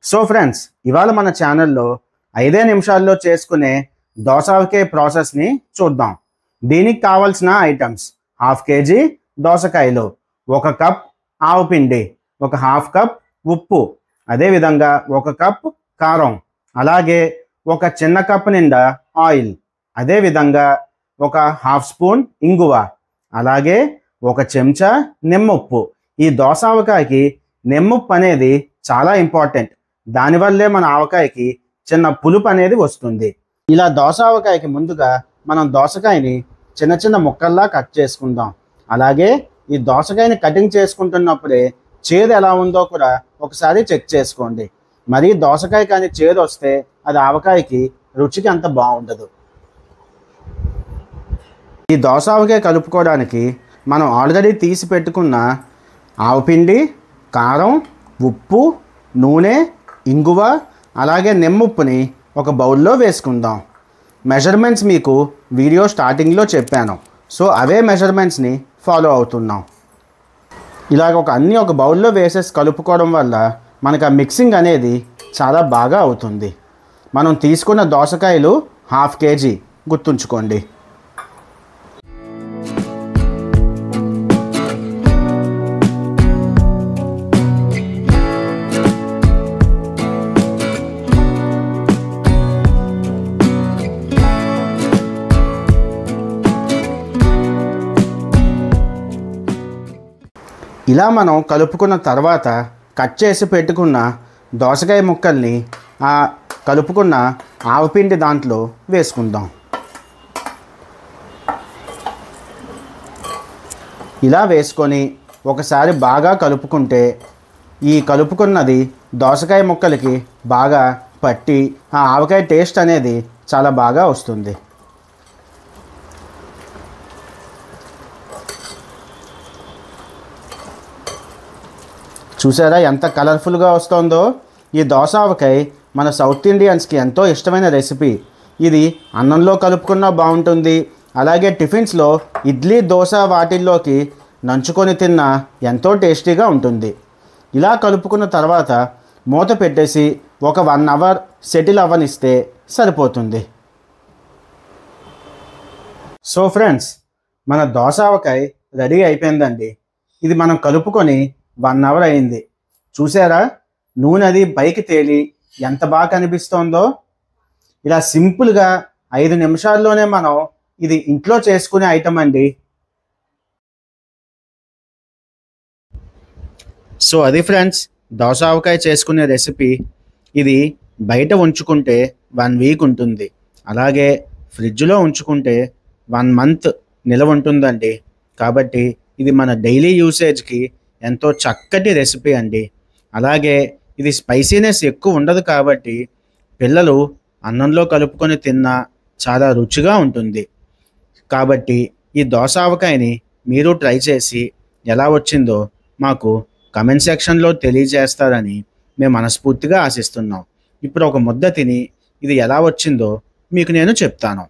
So friends, ఇవాళ మన ఛానల్లో 5 నిమిషాల్లో చేసుకునే దోసకాయ ప్రాసెస్ని చూద్దాం. దీనికి కావాల్సిన ఐటమ్స్: 1/2 kg దోసకాయలు, 1 కప్ ఆవు పిండి, 1/2 కప్ ఉప్పు, అదేవిధంగా 1 కప్ కారం, అలాగే 1 చిన్న కప్ నిండా ఆయిల్, అదేవిధంగా 1/2 స్పూన్ ఇంగువ, అలాగే 1 చెంచా నిమ్మఉప్పు. ఈ దోస ఆవకాయకి నిమ్మఉప్పు అనేది చాలా ఇంపార్టెంట్. దానివల్లే మన ఆవకాయకి చిన్న పులుపు అనేది వస్తుంది. ఇలా దోస ఆవకాయకి ముందుగా మనం దోసకాయని చిన్న చిన్న ముక్కల్లా కట్ చేసుకుందాం. అలాగే ఈ దోసకాయని కటింగ్ చేసుకుంటున్నప్పుడే చేదు ఎలా ఉందో కూడా ఒకసారి చెక్ చేసుకోండి. మరి దోసకాయ కానీ చేదు వస్తే అది ఆవకాయకి రుచికి అంత బాగుండదు. ఈ దోస ఆవకాయ కలుపుకోవడానికి మనం ఆల్రెడీ తీసి పెట్టుకున్న ఆవపిండి, కారం, ఉప్పు, నూనె, ఇంగువ, అలాగే నిమ్మఉప్పుని ఒక బౌల్లో వేసుకుందాం. మెజర్మెంట్స్ మీకు వీడియో స్టార్టింగ్లో చెప్పాను. సో అవే మెజర్మెంట్స్ని ఫాలో అవుతున్నాం. ఇలాగ అన్నీ ఒక బౌల్లో వేసేసి కలుపుకోవడం వల్ల మనకు ఆ మిక్సింగ్ అనేది చాలా బాగా అవుతుంది. మనం తీసుకున్న దోసకాయలు 1/2 kg గుర్తుంచుకోండి. ఇలా మనం కలుపుకున్న తర్వాత కట్ చేసి పెట్టుకున్న దోసకాయ ముక్కల్ని ఆ కలుపుకున్న ఆవపిండి దాంట్లో వేసుకుందాం. ఇలా వేసుకొని ఒకసారి బాగా కలుపుకుంటే ఈ కలుపుకున్నది దోసకాయ ముక్కలకి బాగా పట్టి ఆ ఆవకాయ టేస్ట్ అనేది చాలా బాగా వస్తుంది. చూసారా ఎంత కలర్ఫుల్గా వస్తుందో? ఈ దోస ఆవకాయ మన సౌత్ ఇండియన్స్కి ఎంతో ఇష్టమైన రెసిపీ. ఇది అన్నంలో కలుపుకున్నా బాగుంటుంది, అలాగే టిఫిన్స్లో ఇడ్లీ, దోశ వాటిల్లోకి నంచుకొని తిన్నా ఎంతో టేస్టీగా ఉంటుంది. ఇలా కలుపుకున్న తర్వాత మూత పెట్టేసి ఒక 1 అవర్ సెటిల్ అవ్వనిస్తే సరిపోతుంది. సో ఫ్రెండ్స్, మన దోస ఆవకాయ రెడీ అయిపోయిందండి. ఇది మనం కలుపుకొని 1 అవర్ అయింది. చూసారా నూనె అది పైకి తేలి ఎంత బాగా కనిపిస్తోందో? ఇలా సింపుల్గా 5 నిమిషాల్లోనే మనం ఇది ఇంట్లో చేసుకునే ఐటమ్ అండి. సో అది ఫ్రెండ్స్, దోస ఆవకాయ చేసుకునే రెసిపీ. ఇది బయట ఉంచుకుంటే 1 వీక్ ఉంటుంది, అలాగే ఫ్రిడ్జ్లో ఉంచుకుంటే 1 మంత్ నిలవ ఉంటుందండి. కాబట్టి ఇది మన డైలీ యూసేజ్కి ఎంతో చక్కటి రెసిపీ అండి. అలాగే ఇది స్పైసీనెస్ ఎక్కువ ఉండదు కాబట్టి పిల్లలు అన్నంలో కలుపుకొని తిన్నా చాలా రుచిగా ఉంటుంది. కాబట్టి ఈ దోస ఆవకాయని మీరు ట్రై చేసి ఎలా వచ్చిందో మాకు కమెంట్ సెక్షన్లో తెలియజేస్తారని మేము మనస్ఫూర్తిగా ఆశిస్తున్నాం. ఇప్పుడు ఒక ముద్ద తిని ఇది ఎలా వచ్చిందో మీకు నేను చెప్తాను.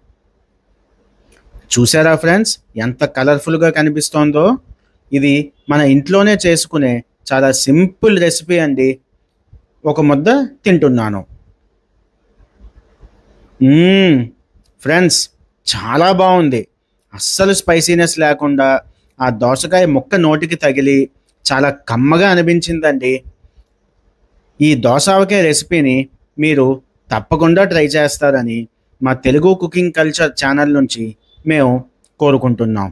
చూసారా ఫ్రెండ్స్ ఎంత కలర్ఫుల్గా కనిపిస్తోందో? ఇది మన ఇంట్లోనే చేసుకునే చాలా సింపుల్ రెసిపీ అండి. ఒక ముద్ద తింటున్నాను. ఫ్రెండ్స్ చాలా బాగుంది. అస్సలు స్పైసీనెస్ లేకుండా ఆ దోసకాయ ముక్క నోటికి తగిలి చాలా కమ్మగా అనిపించిందండి. ఈ దోస ఆవకాయ రెసిపీని మీరు తప్పకుండా ట్రై చేస్తారని మా తెలుగు కుకింగ్ కల్చర్ ఛానల్ నుంచి మేము కోరుకుంటున్నాం.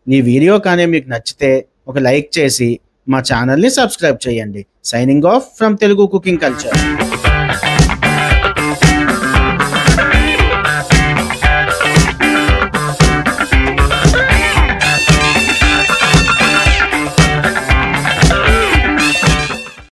ఈ వీడియో కానీ మీకు నచ్చితే ఒక లైక్ చేసి మా ఛానల్ని సబ్స్క్రైబ్ చేయండి. Signing off from Telugu cooking culture.